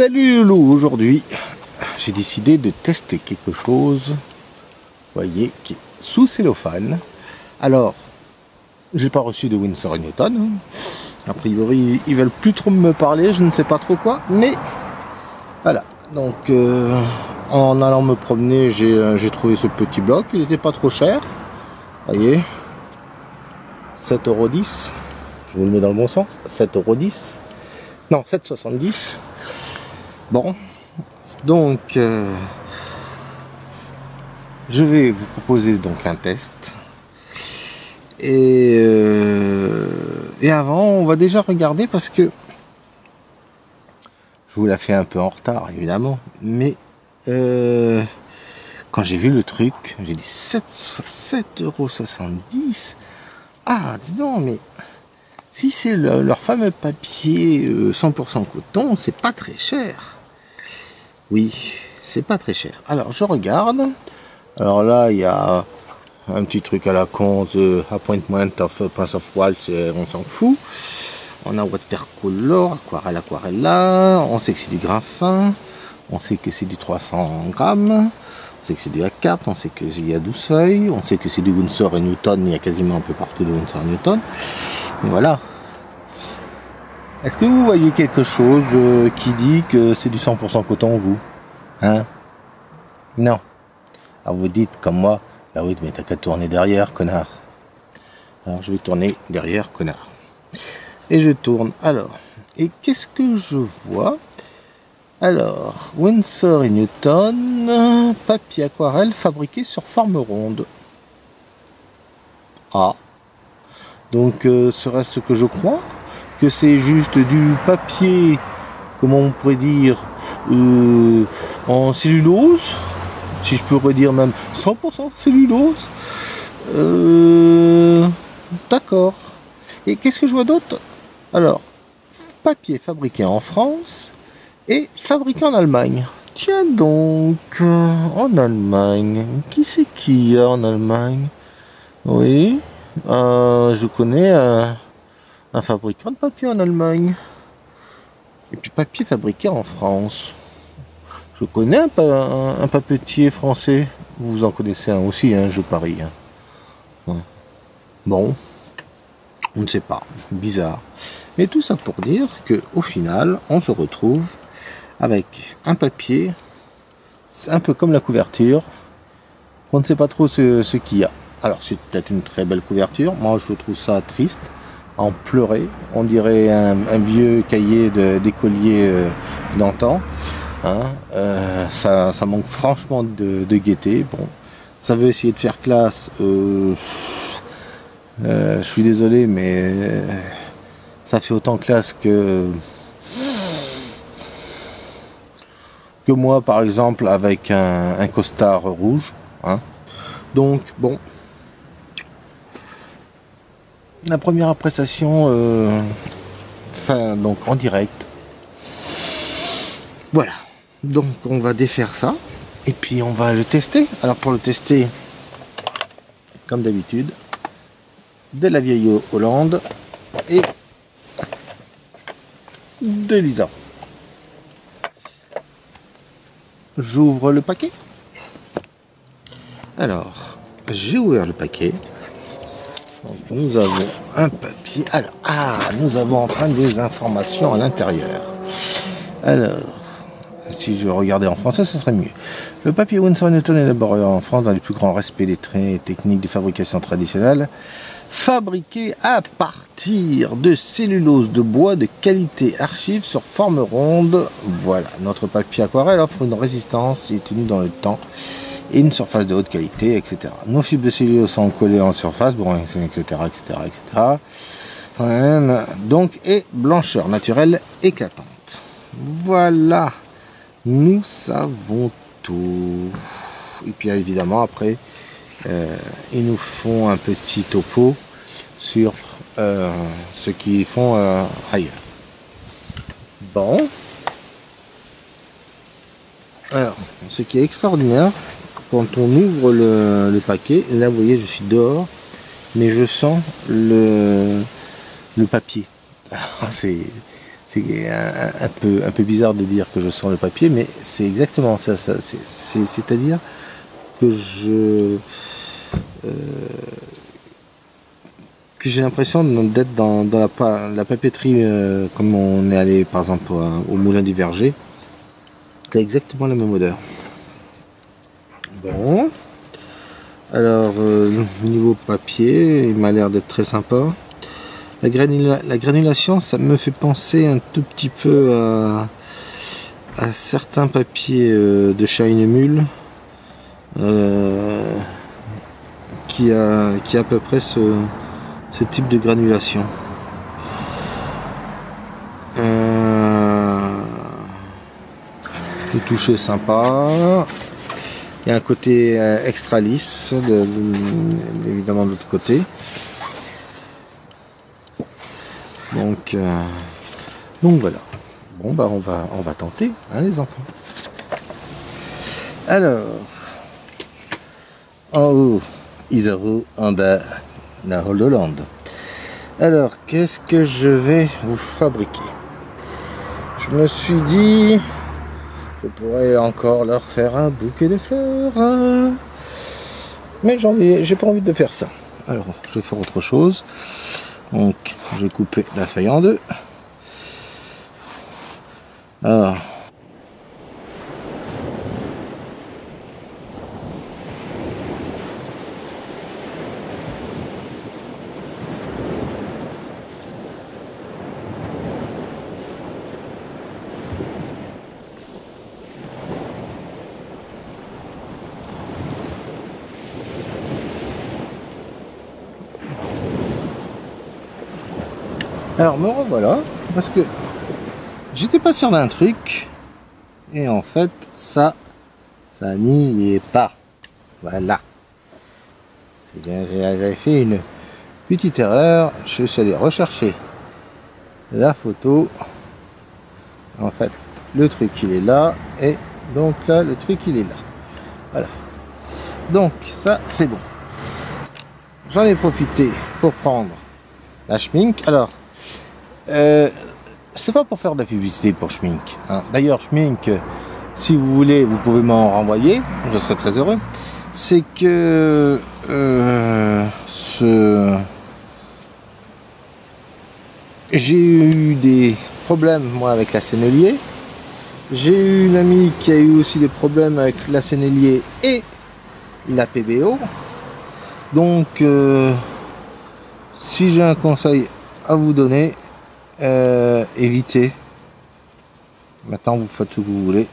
Salut Loulou, aujourd'hui j'ai décidé de tester quelque chose, vous voyez, qui est sous cellophane. Alors, j'ai pas reçu de Winsor & Newton, a priori ils veulent plus trop me parler, je ne sais pas trop quoi, mais voilà, donc en allant me promener j'ai trouvé ce petit bloc, il n'était pas trop cher, vous voyez, 7,10 €, je vous le mets dans le bon sens, 7,10 €, non 7,70 €. Bon, donc je vais vous proposer donc un test et avant on va déjà regarder parce que je vous la fais un peu en retard évidemment, mais quand j'ai vu le truc j'ai dit 7,70 €. Ah dis donc, mais si c'est leur fameux papier 100% coton, c'est pas très cher. Oui, c'est pas très cher. Alors je regarde. Alors là, il y a un petit truc à la con, The Appointment of Prince of Wales, on s'en fout. On a watercolor, aquarelle là. On sait que c'est du graphin. On sait que c'est du 300 grammes. On sait que c'est du A4. On sait qu'il y a 12 feuilles. On sait que c'est du Winsor & Newton. Il y a quasiment un peu partout de Winsor & Newton. Et voilà. Est-ce que vous voyez quelque chose qui dit que c'est du 100% coton, vous? Hein? Non. Alors vous dites comme moi, bah oui, mais t'as qu'à tourner derrière, connard. Alors je vais tourner derrière, connard. Et je tourne. Alors, et qu'est-ce que je vois? Alors, Winsor & Newton, papier aquarelle fabriqué sur forme ronde. Ah. Donc, serait-ce que je crois? Que c'est juste du papier, comment on pourrait dire, en cellulose, si je pourrais dire même 100% cellulose. D'accord. Et qu'est-ce que je vois d'autre? Alors, papier fabriqué en France et fabriqué en Allemagne. Tiens donc, en Allemagne, qui c'est qui y a en Allemagne? Oui, je connais un fabricant de papier en Allemagne. Et puis papier fabriqué en France. Je connais un papetier français. Vous en connaissez un aussi, hein, je parie. Hein. Ouais. Bon, on ne sait pas. Bizarre. Mais tout ça pour dire que au final, on se retrouve avec un papier, un peu comme la couverture. On ne sait pas trop ce qu'il y a. Alors c'est peut-être une très belle couverture. Moi je trouve ça triste. En pleurer, on dirait un vieux cahier d'écolier d'antan. Hein, ça manque franchement de gaieté. Bon, ça veut essayer de faire classe. Je suis désolé, mais ça fait autant classe que moi, par exemple, avec un costard rouge. Hein. Donc, bon. La première appréciation, ça, donc en direct. Voilà. Donc on va défaire ça et puis on va le tester. Alors pour le tester, comme d'habitude, de la vieille Hollande et de Lisa. J'ouvre le paquet. Alors, j'ai ouvert le paquet. Donc, nous avons un papier. Alors, nous avons enfin des informations à l'intérieur. Alors, si je regardais en français, ce serait mieux. Le papier Winsor & Newton est élaboré en France dans les plus grands respects des traits et techniques de fabrication traditionnelle, fabriqué à partir de cellulose de bois de qualité archive sur forme ronde. Voilà, notre papier aquarelle offre une résistance et tenue dans le temps et une surface de haute qualité, etc. Nos fibres de cellulose sont collées en surface, bon, etc., etc., etc. Donc, et blancheur naturelle éclatante. Voilà, nous savons tout. Et puis évidemment après, ils nous font un petit topo sur ce qu'ils font ailleurs. Bon. Alors, ce qui est extraordinaire, quand on ouvre le paquet, là vous voyez je suis dehors, mais je sens le papier. C'est c'est un peu bizarre de dire que je sens le papier, mais c'est exactement ça. C'est-à-dire que que j'ai l'impression d'être dans la papeterie, comme on est allé par exemple au Moulin du Verger. C'est exactement la même odeur. Bon, alors niveau papier, il m'a l'air d'être très sympa. La granulation, ça me fait penser un tout petit peu à certains papiers de chez Heinemüll, qui a à peu près ce type de granulation. Le toucher sympa. Il y a un côté extra lisse, évidemment de l'autre côté. Donc voilà. Bon bah on va tenter, hein, les enfants. Alors, en haut, Isaru, en bas, la Hollande. Alors, qu'est-ce que je vais vous fabriquer? Je me suis dit, je pourrais encore leur faire un bouquet de fleurs, hein, mais j'ai pas envie de faire ça. Alors, je vais faire autre chose. Donc, je vais couper la feuille en deux. Alors, me revoilà, parce que j'étais pas sûr d'un truc, et en fait, ça n'y est pas. Voilà. C'est bien, j'avais fait une petite erreur. Je suis allé rechercher la photo. En fait, le truc il est là, et donc là, le truc il est là. Voilà. Donc, ça, c'est bon. J'en ai profité pour prendre la Schmink. Alors, c'est pas pour faire de la publicité pour Schmink, hein. D'ailleurs, Schmink, si vous voulez, vous pouvez m'en renvoyer, je serai très heureux. C'est que j'ai eu des problèmes moi avec la Sennelier. J'ai eu une amie qui a eu aussi des problèmes avec la Sennelier et la PBO. Donc, si j'ai un conseil à vous donner, évitez. Maintenant, vous faites ce que vous voulez.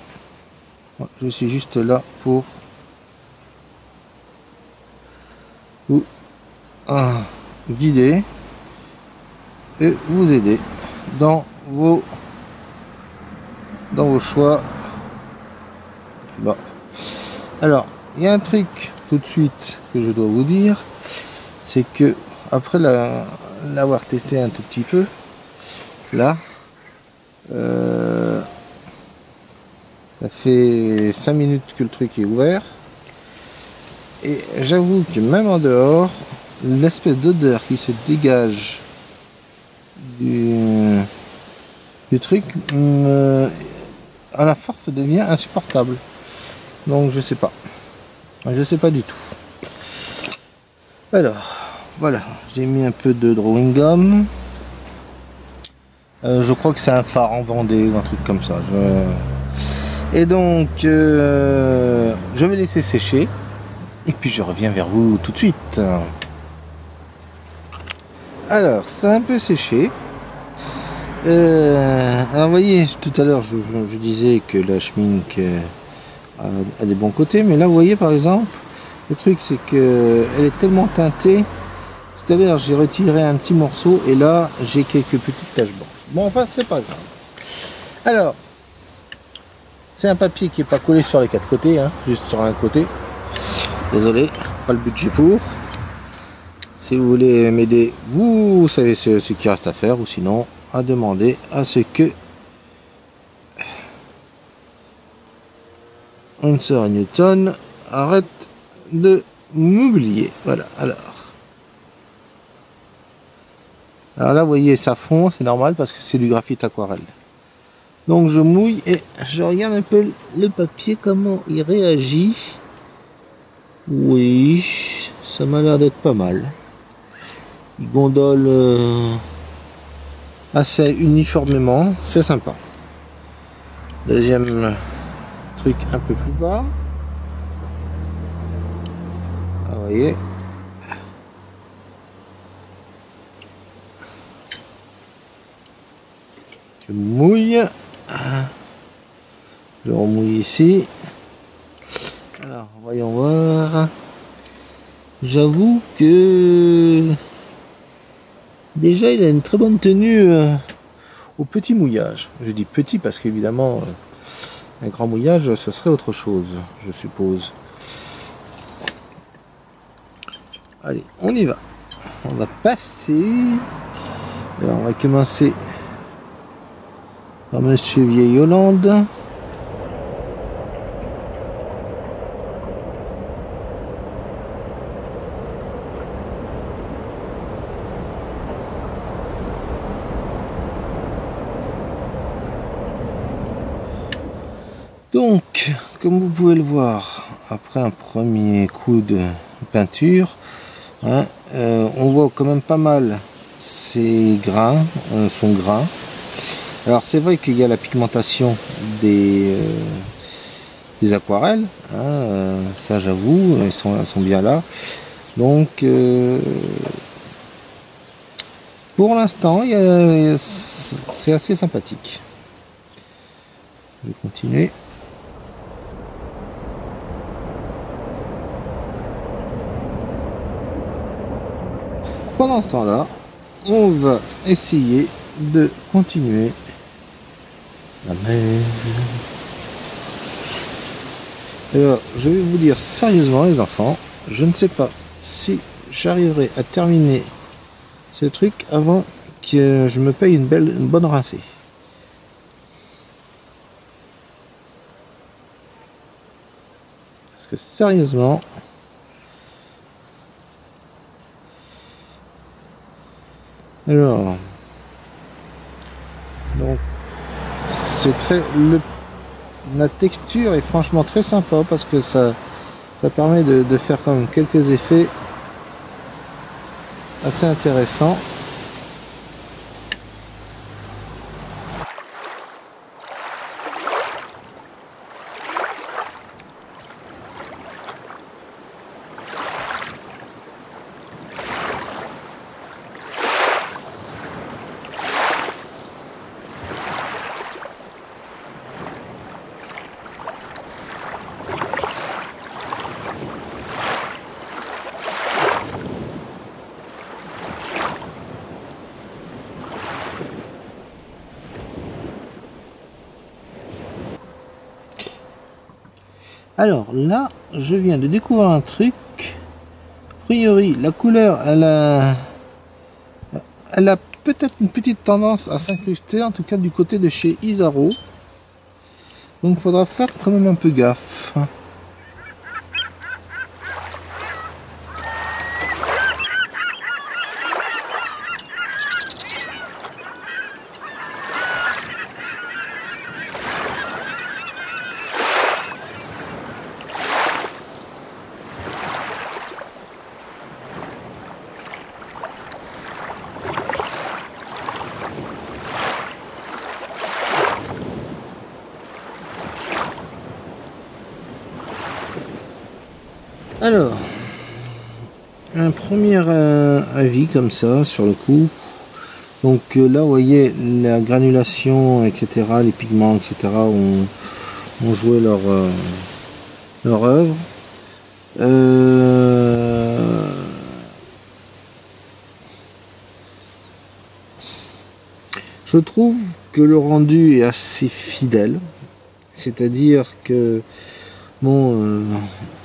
Moi, je suis juste là pour vous guider et vous aider dans vos choix. Bon. Alors, il y a un truc tout de suite que je dois vous dire, c'est que après l'avoir testé un tout petit peu, là, ça fait 5 minutes que le truc est ouvert, et j'avoue que même en dehors, l'espèce d'odeur qui se dégage du truc, à la force, ça devient insupportable. Donc je sais pas du tout. Alors voilà, j'ai mis un peu de drawing gum. Je crois que c'est un phare en Vendée ou un truc comme ça. Et donc je vais laisser sécher et puis je reviens vers vous tout de suite. Alors, c'est un peu séché. Alors vous voyez, tout à l'heure je disais que la Schmink a des bons côtés, mais là vous voyez par exemple, le truc c'est que elle est tellement teintée. Tout à l'heure j'ai retiré un petit morceau et là j'ai quelques petites taches blanches. Bon, enfin c'est pas grave. Alors, c'est un papier qui est pas collé sur les quatre côtés, hein, juste sur un côté. Désolé, pas le budget pour. Si vous voulez m'aider, vous savez ce qu'il reste à faire, ou sinon à demander à ce que Winsor & Newton arrête de m'oublier. Voilà, alors Alors là, vous voyez, ça fond, c'est normal parce que c'est du graphite aquarelle. Donc je mouille et je regarde un peu le papier, comment il réagit. Oui, ça m'a l'air d'être pas mal. Il gondole assez uniformément, c'est sympa. Deuxième truc un peu plus bas. Ah, vous voyez. Je mouille. Je remouille ici. Alors, voyons voir. J'avoue que déjà il a une très bonne tenue au petit mouillage. Je dis petit parce qu'évidemment un grand mouillage ce serait autre chose, je suppose. Allez, on y va. On va passer. Alors on va commencer par Monsieur Vieille Hollande. Donc, comme vous pouvez le voir, après un premier coup de peinture, hein, on voit quand même pas mal ces grains, son grain. Alors c'est vrai qu'il y a la pigmentation des aquarelles, hein, ça j'avoue, elles sont bien là. Donc pour l'instant, c'est assez sympathique. Je vais continuer. Pendant ce temps-là, on va essayer de continuer la mer. Alors, je vais vous dire sérieusement, les enfants, je ne sais pas si j'arriverai à terminer ce truc avant que je me paye une bonne rincée. Parce que sérieusement, alors, donc c'est très la texture est franchement très sympa parce que ça permet de faire quand même quelques effets assez intéressants. Alors là, je viens de découvrir un truc. A priori, la couleur, elle a peut-être une petite tendance à s'incruster, en tout cas du côté de chez Isaro. Donc il faudra faire quand même un peu gaffe. Alors, un premier avis comme ça sur le coup. Donc là, vous voyez la granulation, etc., les pigments, etc., ont joué leur œuvre. Je trouve que le rendu est assez fidèle, c'est-à-dire que bon,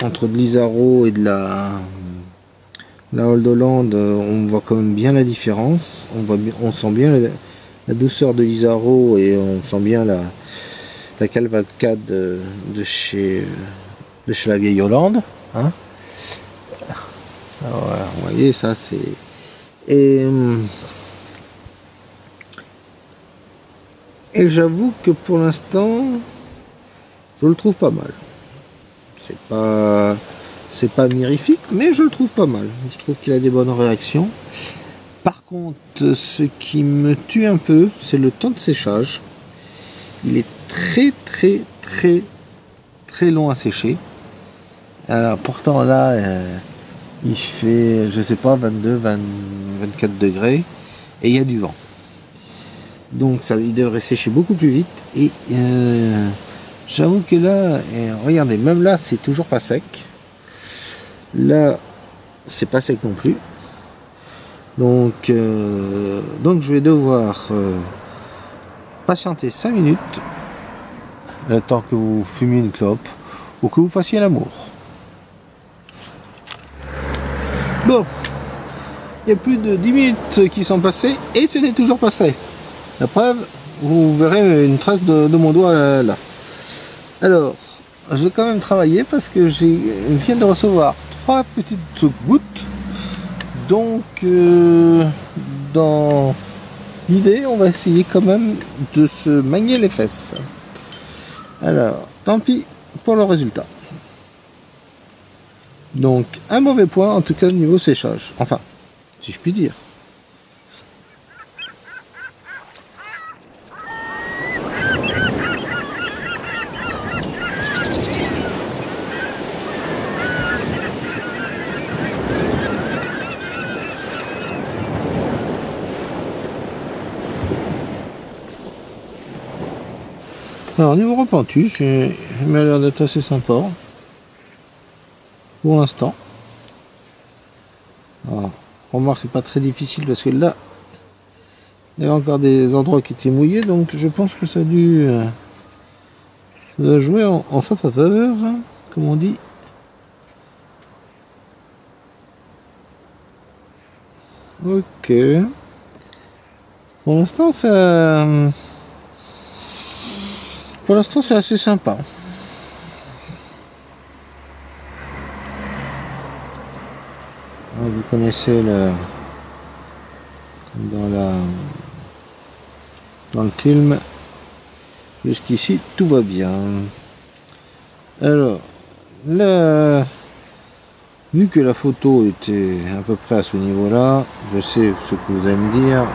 entre de l'Isaro et de la Old Holland, on voit quand même bien la différence. On sent bien la douceur de l'Isaro et on sent bien la cavalcade de chez la Vieille Hollande. Hein. Alors, voilà, vous voyez, ça c'est. Et Et j'avoue que pour l'instant, je le trouve pas mal. C'est pas mirifique, mais je le trouve pas mal. Je trouve qu'il a des bonnes réactions. Par contre, ce qui me tue un peu, c'est le temps de séchage. Il est très long à sécher. Alors pourtant là, il fait, je sais pas, 22, 24 degrés et il y a du vent. Donc ça, il devrait sécher beaucoup plus vite. Et j'avoue que là, regardez, même là, c'est toujours pas sec. Là, c'est pas sec non plus. Donc je vais devoir patienter 5 minutes, le temps que vous fumiez une clope ou que vous fassiez l'amour. Bon, il y a plus de 10 minutes qui sont passées et ce n'est toujours pas sec. La preuve, vous verrez une trace de mon doigt là. Alors, je vais quand même travailler parce que je viens de recevoir 3 petites gouttes. Donc, dans l'idée, on va essayer quand même de se manier les fesses. Alors, tant pis pour le résultat. Donc, un mauvais point, en tout cas, niveau séchage. Enfin, si je puis dire. Alors, niveau repenti, il m'a l'air d'être assez sympa. Pour l'instant. Remarque, c'est pas très difficile parce que là, il y avait encore des endroits qui étaient mouillés, donc je pense que ça a dû jouer en sa faveur, hein, comme on dit. Ok. Pour l'instant, c'est assez sympa. Vous connaissez dans le film, jusqu'ici tout va bien. Alors là, vu que la photo était à peu près à ce niveau là, je sais ce que vous allez me dire,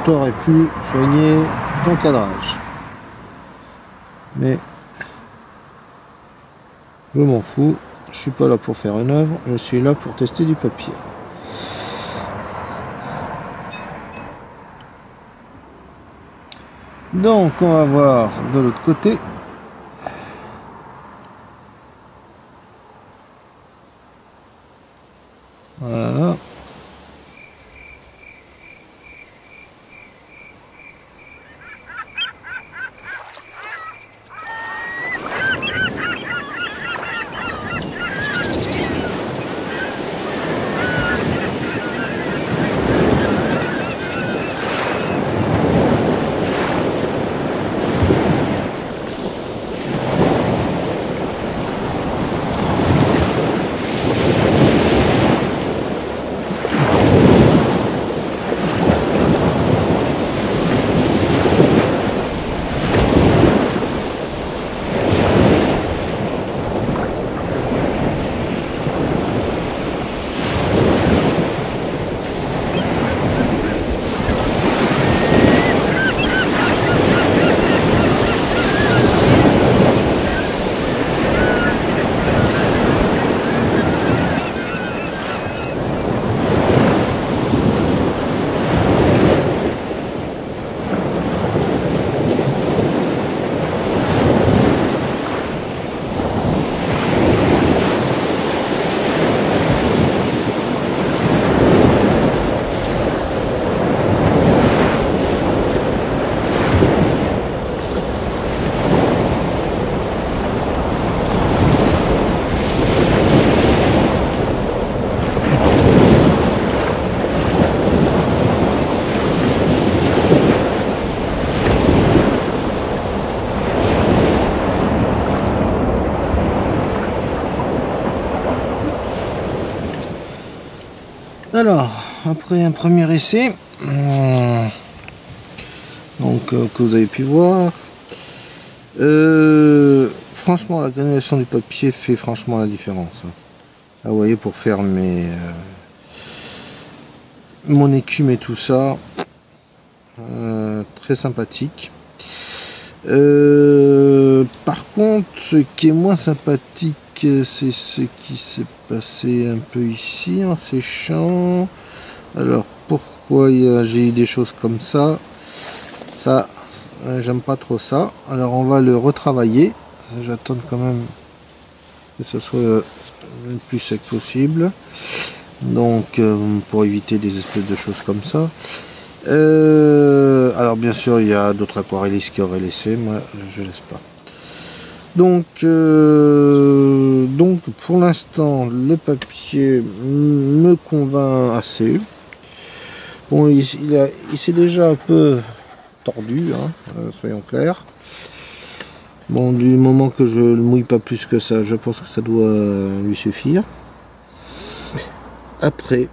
tu aurais pu soigner ton cadrage, mais je m'en fous, je suis pas là pour faire une œuvre, je suis là pour tester du papier. Donc on va voir de l'autre côté. Voilà. Alors, après un premier essai, Donc que vous avez pu voir. Franchement, la granulation du papier fait franchement la différence. Là, vous voyez, pour faire mon écume et tout ça, très sympathique. Par contre, ce qui est moins sympathique, c'est ce qui s'est passé un peu ici en séchant. Alors pourquoi j'ai eu des choses comme ça? Ça, j'aime pas trop ça. Alors on va le retravailler. J'attends quand même que ce soit le plus sec possible. Donc pour éviter des espèces de choses comme ça. Alors bien sûr il y a d'autres aquarellistes qui auraient laissé, moi je laisse pas. Donc pour l'instant le papier me convainc assez. Bon, il s'est déjà un peu tordu, hein, soyons clairs. Bon, du moment que je le mouille pas plus que ça, je pense que ça doit lui suffire. Après,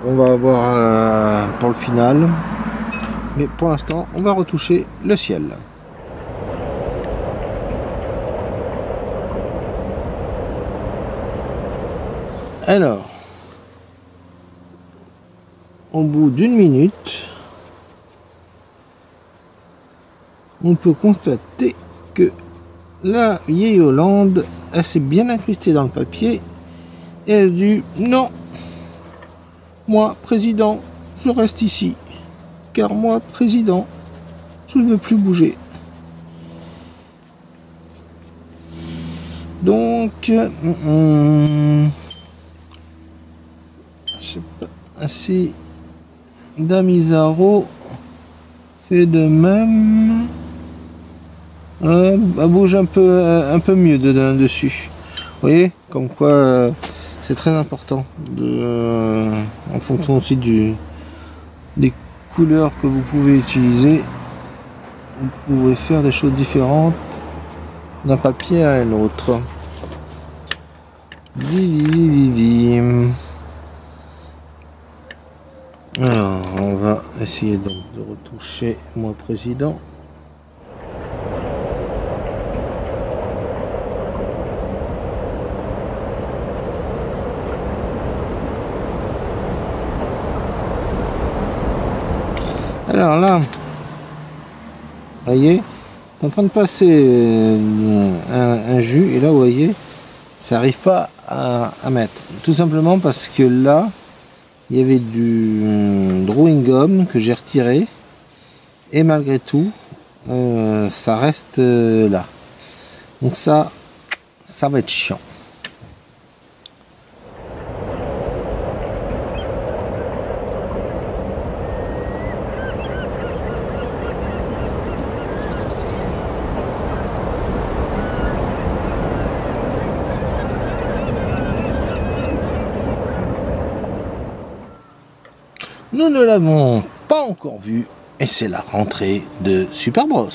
on va avoir pour le final, mais pour l'instant, on va retoucher le ciel. Alors, au bout d'une minute, on peut constater que la vieille Hollande, elle s'est bien incrustée dans le papier et elle dit non, moi président, je reste ici, car moi président, je ne veux plus bouger. Donc je sais pas si Damizaro fait de même. Elle bouge un peu mieux dessus. Vous voyez, comme quoi c'est très important en fonction aussi des couleurs que vous pouvez utiliser. Vous pouvez faire des choses différentes d'un papier à un autre. Alors, on va essayer donc de retoucher moi président. Alors là, vous voyez, c'est en train de passer un jus et là, vous voyez, ça n'arrive pas à mettre. Tout simplement parce que là, il y avait du drawing gum que j'ai retiré et malgré tout, ça reste là. Donc ça va être chiant. Nous ne l'avons pas encore vu et c'est la rentrée de Super Bros.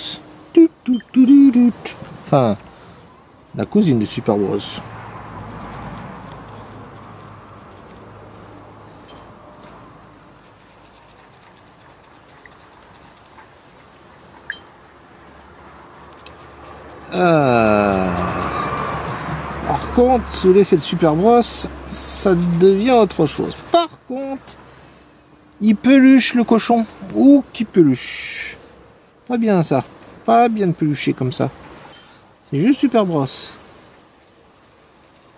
Enfin, la cousine de Super Bros. Par contre, sous l'effet de Super Bros, ça devient autre chose. Par contre, il peluche le cochon. Ouh, qui peluche. Pas bien ça. Pas bien de pelucher comme ça. C'est juste Super Bros.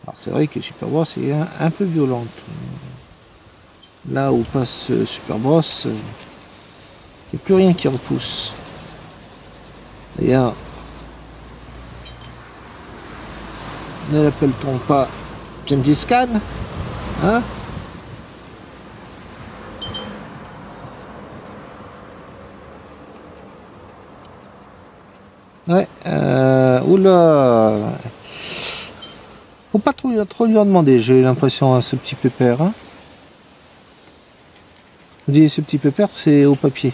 Alors c'est vrai que Super Bros est un peu violente. Là où passe Super Bros, il n'y a plus rien qui repousse. D'ailleurs, ne l'appelle-t-on pas Gengis Khan, hein? Ouais, oula. Faut pas trop lui en demander, j'ai l'impression, à ce petit pépère. Hein. Vous dites, ce petit pépère, c'est au papier.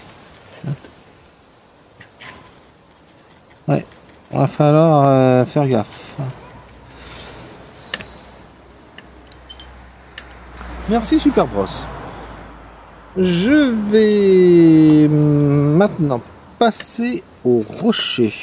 Ouais, il va falloir faire gaffe. Merci Super Bros. Je vais maintenant passer au rocher.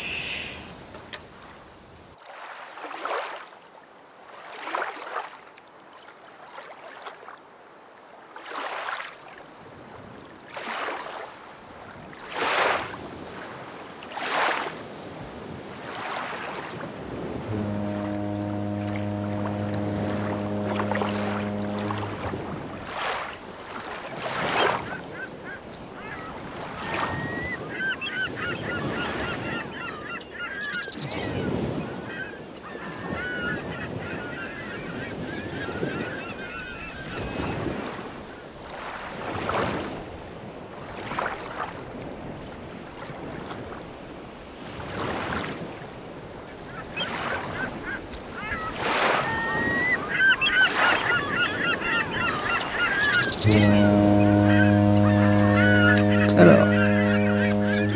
Alors,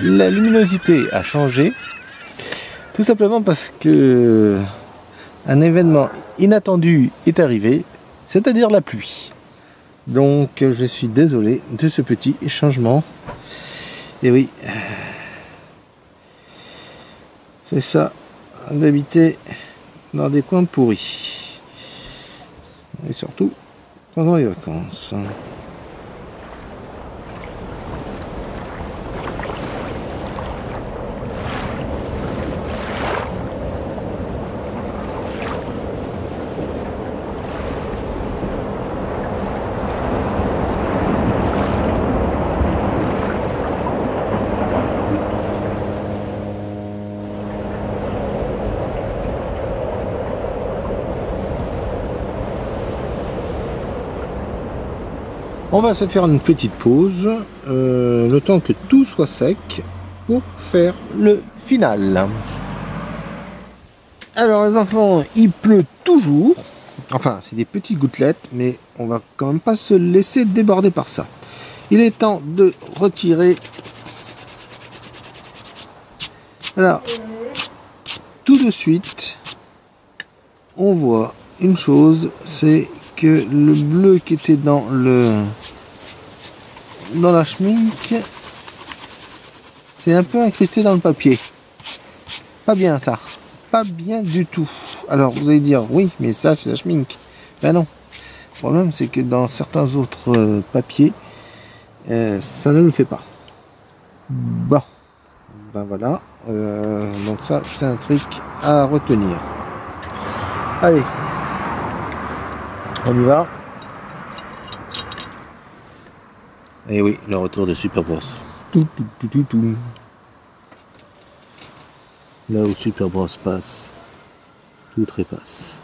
la luminosité a changé, tout simplement parce que un événement inattendu est arrivé, c'est-à-dire la pluie. Donc je suis désolé de ce petit changement. Et oui, c'est ça d'habiter dans des coins pourris. Et surtout pendant les vacances. On va se faire une petite pause, le temps que tout soit sec, pour faire le final. Alors les enfants, il pleut toujours. Enfin, c'est des petites gouttelettes, mais on va quand même pas se laisser déborder par ça. Il est temps de retirer. Alors, tout de suite, on voit une chose, c'est que le bleu qui était dans la schmink, c'est un peu incrusté dans le papier. Pas bien ça, pas bien du tout. Alors vous allez dire, oui, mais ça c'est la schmink. Ben non. Le problème c'est que dans certains autres papiers, ça ne le fait pas. Bon, ben voilà. Donc ça c'est un truc à retenir. Allez, on y va. Et oui, le retour de Super Bros. Là où Super Bros passe, tout trépasse.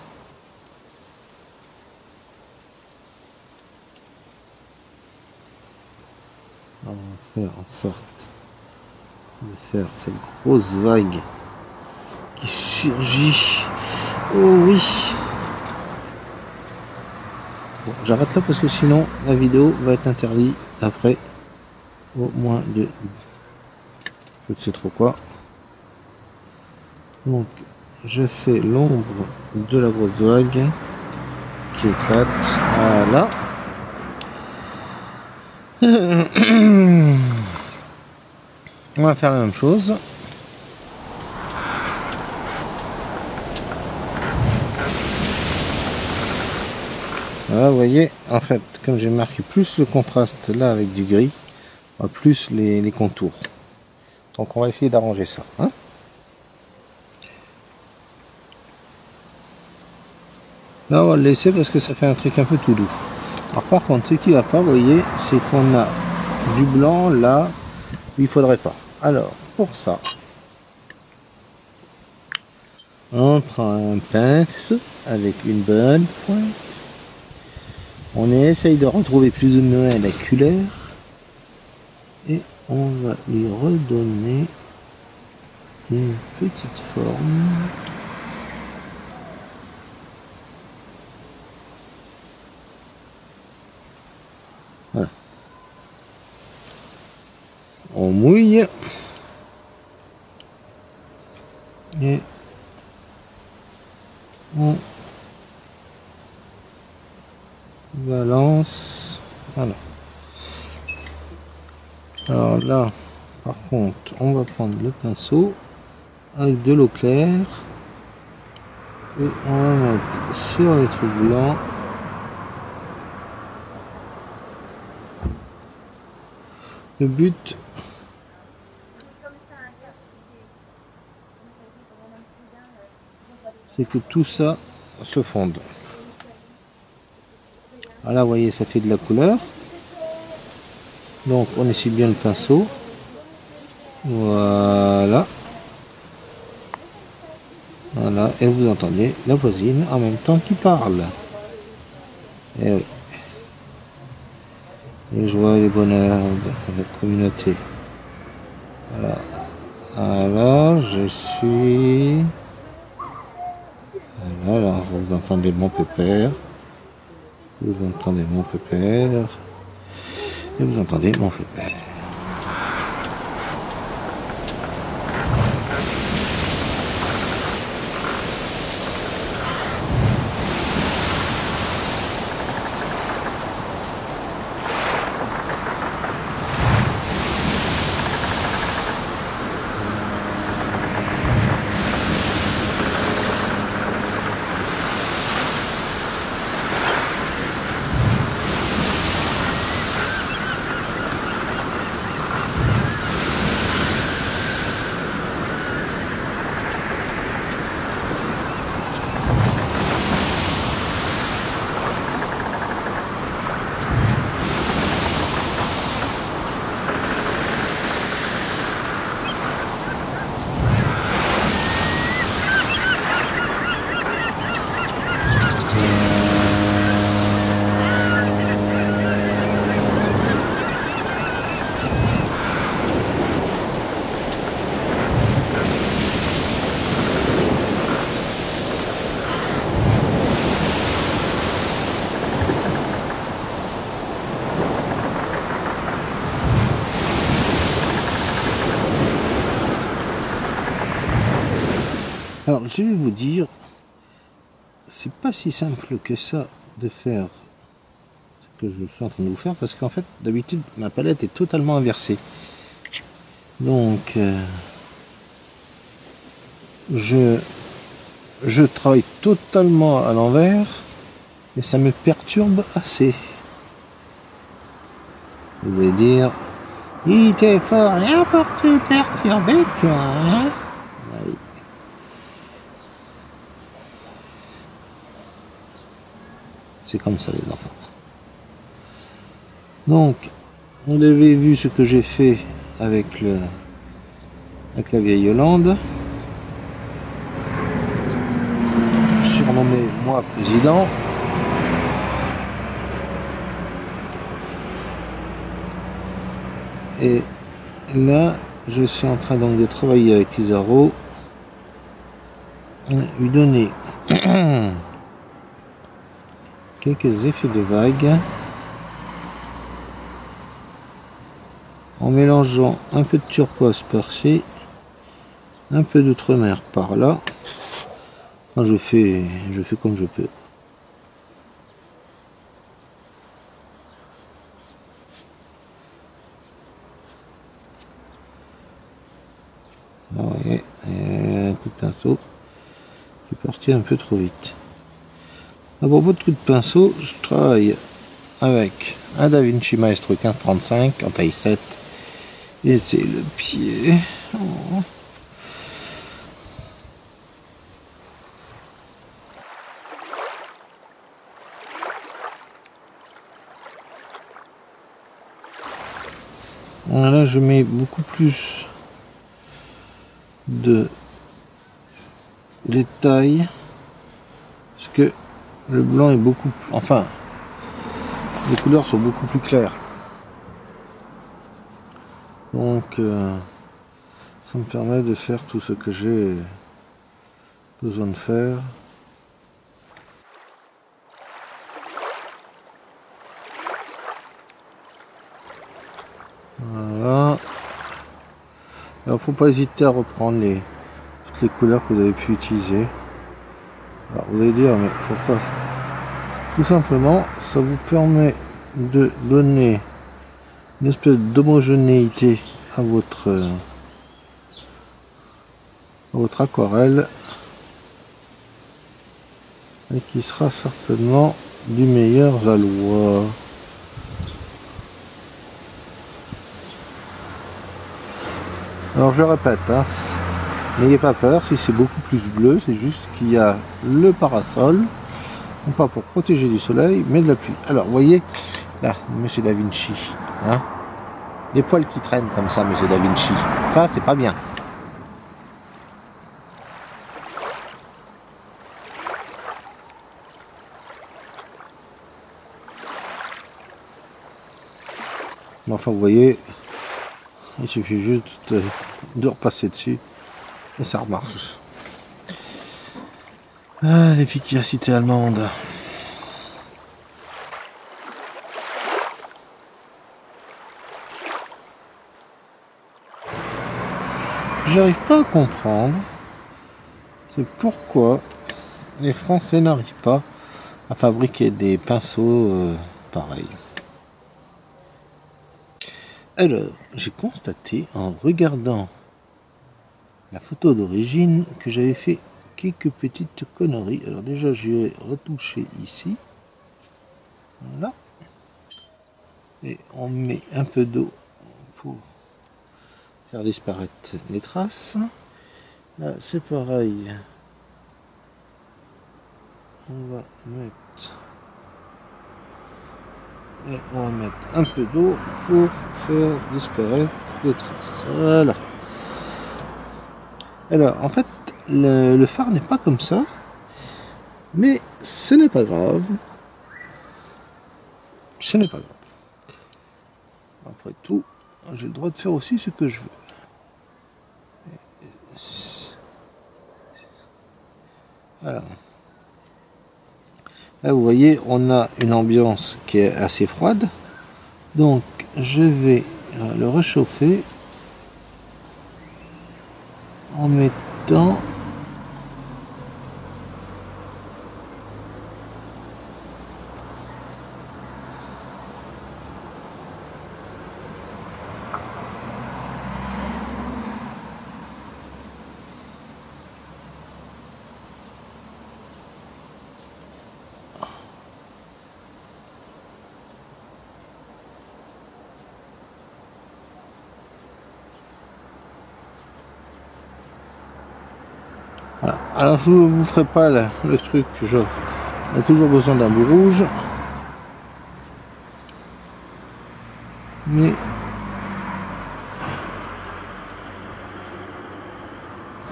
On va faire en sorte de faire cette grosse vague qui surgit. Oh oui. Bon, j'arrête là parce que sinon la vidéo va être interdite après au moins de je ne sais trop quoi. Donc je fais l'ombre de la grosse vague qui éclate. Voilà. On va faire la même chose. Voilà, vous voyez, en fait, comme j'ai marqué plus le contraste là avec du gris, plus les contours. Donc on va essayer d'arranger ça. Hein. Là on va le laisser parce que ça fait un truc un peu tout doux. Alors par contre, ce qui va pas, vous voyez, c'est qu'on a du blanc là où il faudrait pas. Alors pour ça, on prend un pince avec une bonne pointe. On essaye de retrouver plus ou moins la couleur et on va lui redonner une petite forme. Voilà. On mouille et on balance. Voilà. Alors là, par contre, on va prendre le pinceau avec de l'eau claire et on va mettre sur les trucs blancs. Le but, c'est que tout ça se fonde. Alors là, vous voyez, ça fait de la couleur. Donc, on essuie bien le pinceau. Voilà. Voilà, et vous entendez la voisine en même temps qui parle. Et oui. Les joies et les bonheurs de la communauté. Voilà. Alors, je suis... Voilà, alors vous entendez mon pépère. Vous entendez mon pépère. Et vous entendez mon pépère. Alors, je vais vous dire, c'est pas si simple que ça de faire ce que je suis en train de vous faire, parce qu'en fait, d'habitude, ma palette est totalement inversée. Donc, je travaille totalement à l'envers, et ça me perturbe assez. Vous allez dire, il était fort rien pour te perturber, toi, hein? Oui. C'est comme ça, les enfants. Donc, vous avez vu ce que j'ai fait avec la vieille Hollande. Surnommé moi président. Et là, je suis en train donc de travailler avec Isaro, lui donner quelques effets de vagues en mélangeant un peu de turquoise par-ci, un peu d'outre-mer par là. Enfin, je fais comme je peux. Là, vous voyez, un coup de pinceau, je suis parti un peu trop vite. À propos de coup de pinceau, je travaille avec un DaVinci Maestro 1535 en taille 7 et c'est le pied. Oh. Là, je mets beaucoup plus de détails parce que le blanc est beaucoup plus, enfin, les couleurs sont beaucoup plus claires. Donc, ça me permet de faire tout ce que j'ai besoin de faire. Voilà. Alors, faut pas hésiter à reprendre toutes les couleurs que vous avez pu utiliser. Alors, vous allez dire, mais pourquoi? Tout simplement, ça vous permet de donner une espèce d'homogénéité à votre aquarelle et qui sera certainement du meilleur aloi. Alors je répète, hein, n'ayez pas peur, si c'est beaucoup plus bleu, c'est juste qu'il y a le parasol, non pas pour protéger du soleil, mais de la pluie. Alors vous voyez, là, Monsieur Da Vinci, hein, les poils qui traînent comme ça, Monsieur Da Vinci, ça c'est pas bien. Mais enfin, vous voyez, il suffit juste de repasser dessus et ça remarche. Ah, l'efficacité allemande. J'arrive pas à comprendre, c'est pourquoi les Français n'arrivent pas à fabriquer des pinceaux pareils. Alors, j'ai constaté en regardant la photo d'origine que j'avais fait quelques petites conneries. Alors déjà, je vais retoucher ici. Voilà. Et on met un peu d'eau pour faire disparaître les traces. Là, c'est pareil. On va mettre... Et on va mettre un peu d'eau pour faire disparaître les traces. Voilà. Alors, en fait, le phare n'est pas comme ça, mais ce n'est pas grave. Ce n'est pas grave. Après tout, j'ai le droit de faire aussi ce que je veux. Voilà. Là, vous voyez, on a une ambiance qui est assez froide. Donc, je vais le réchauffer en mettant voilà. Alors je ne vous ferai pas le truc, on a toujours besoin d'un bout rouge, mais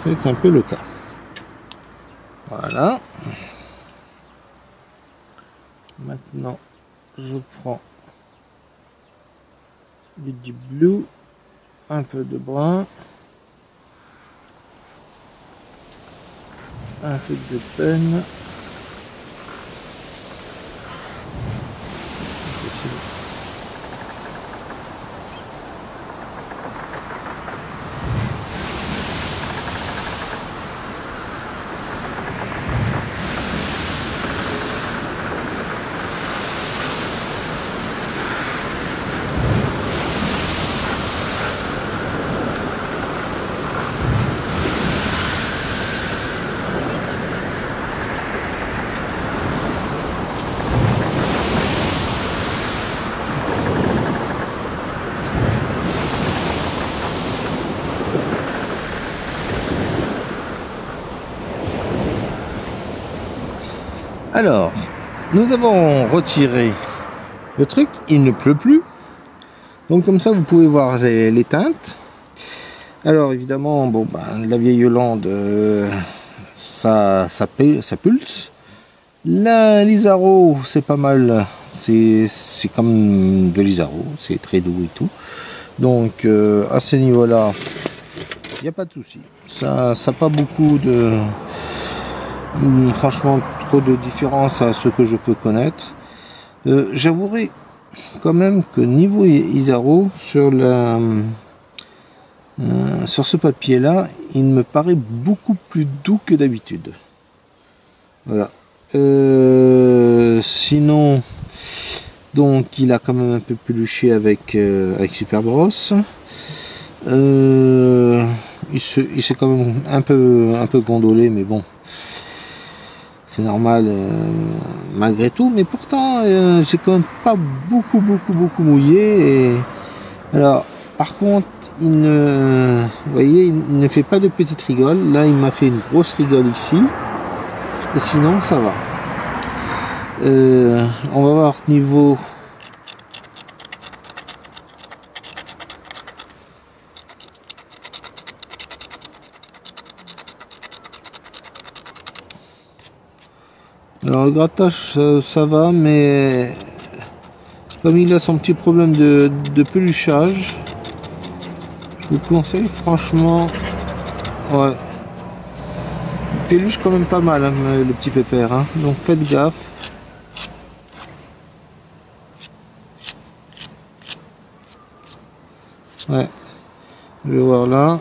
c'est un peu le cas. Voilà. Maintenant, je prends du deep blue, un peu de brun, un peu de peine. Alors, nous avons retiré le truc, il ne pleut plus. Donc comme ça, vous pouvez voir les teintes. Alors évidemment, bon, la vieille Hollande, ça pulse. L'Isaro, c'est pas mal. C'est comme de l'Isaro, c'est très doux et tout. Donc à ce niveau-là, il n'y a pas de souci. Ça n'a pas beaucoup de... franchement, trop de différence à ce que je peux connaître. J'avouerai quand même que niveau Isaro, sur ce papier là, il me paraît beaucoup plus doux que d'habitude. Voilà. Sinon, Donc il a quand même un peu peluché avec Super Bros. Il s'est quand même un peu gondolé, mais bon, c'est normal malgré tout. Mais pourtant, j'ai quand même pas beaucoup mouillé. Et alors, par contre, vous voyez, il ne fait pas de petite rigole. Là, il m'a fait une grosse rigole ici. Et sinon, ça va. On va voir niveau. Alors le grattage ça va, mais comme il a son petit problème de peluchage, je vous conseille franchement, ouais, il peluche quand même pas mal hein, le petit pépère, hein, donc faites gaffe. Ouais, je vais voir là.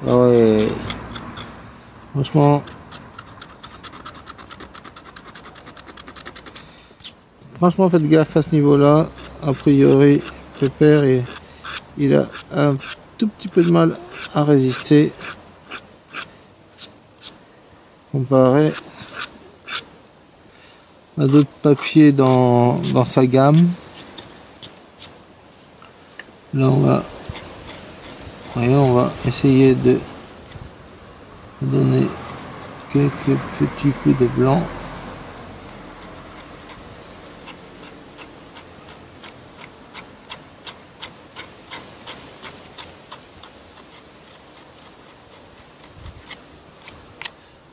Ah ouais, franchement faites gaffe à ce niveau là. A priori pépère et il a un tout petit peu de mal à résister comparé à d'autres papiers dans sa gamme. Là on va essayer de donner quelques petits coups de blanc.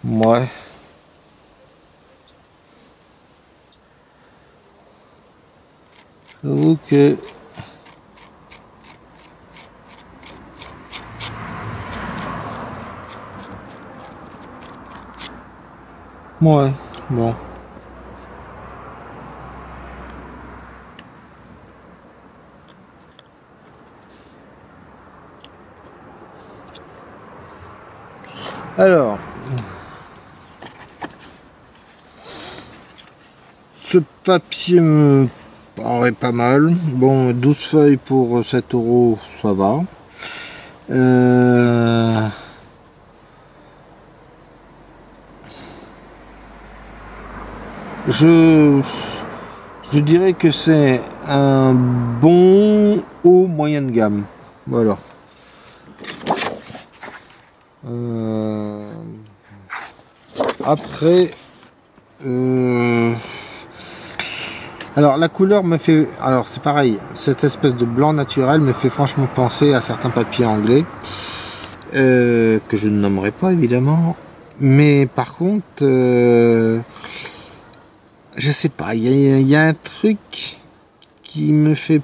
Ouais. J'avoue que ouais, bon. Alors, ce papier me paraît pas mal. Bon, 12 feuilles pour 7 €, ça va. Je dirais que c'est un bon haut moyen de gamme. Voilà. Après, alors la couleur me fait, alors c'est pareil, cette espèce de blanc naturel me fait franchement penser à certains papiers anglais que je ne nommerai pas évidemment, mais par contre, je sais pas, il y a un truc qui me fait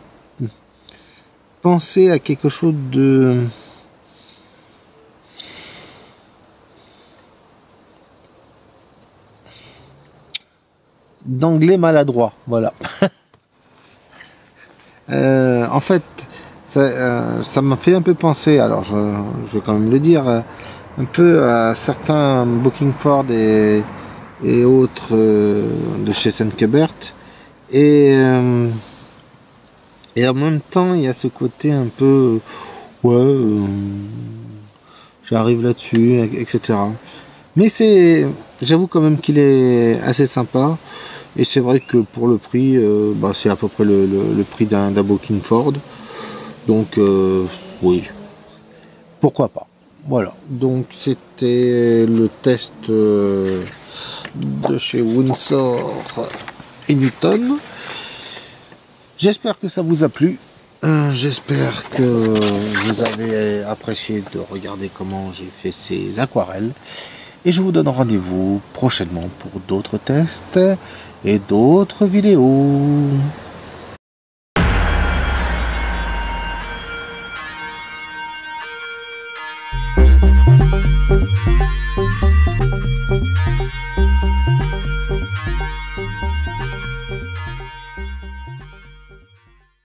penser à quelque chose de d'anglais maladroit, voilà. En fait, ça m'a fait un peu penser, alors je vais quand même le dire, un peu à certains Bookingford et autres de chez Saint-Quebert. Et en même temps, il y a ce côté un peu, ouais, j'arrive là-dessus, etc. Mais j'avoue quand même qu'il est assez sympa. Et c'est vrai que pour le prix, c'est à peu près le prix d'un Bookingford. Donc, oui, pourquoi pas. Voilà, donc c'était le test de chez Winsor et Newton. J'espère que ça vous a plu. J'espère que vous avez apprécié de regarder comment j'ai fait ces aquarelles. Et je vous donne rendez-vous prochainement pour d'autres tests et d'autres vidéos.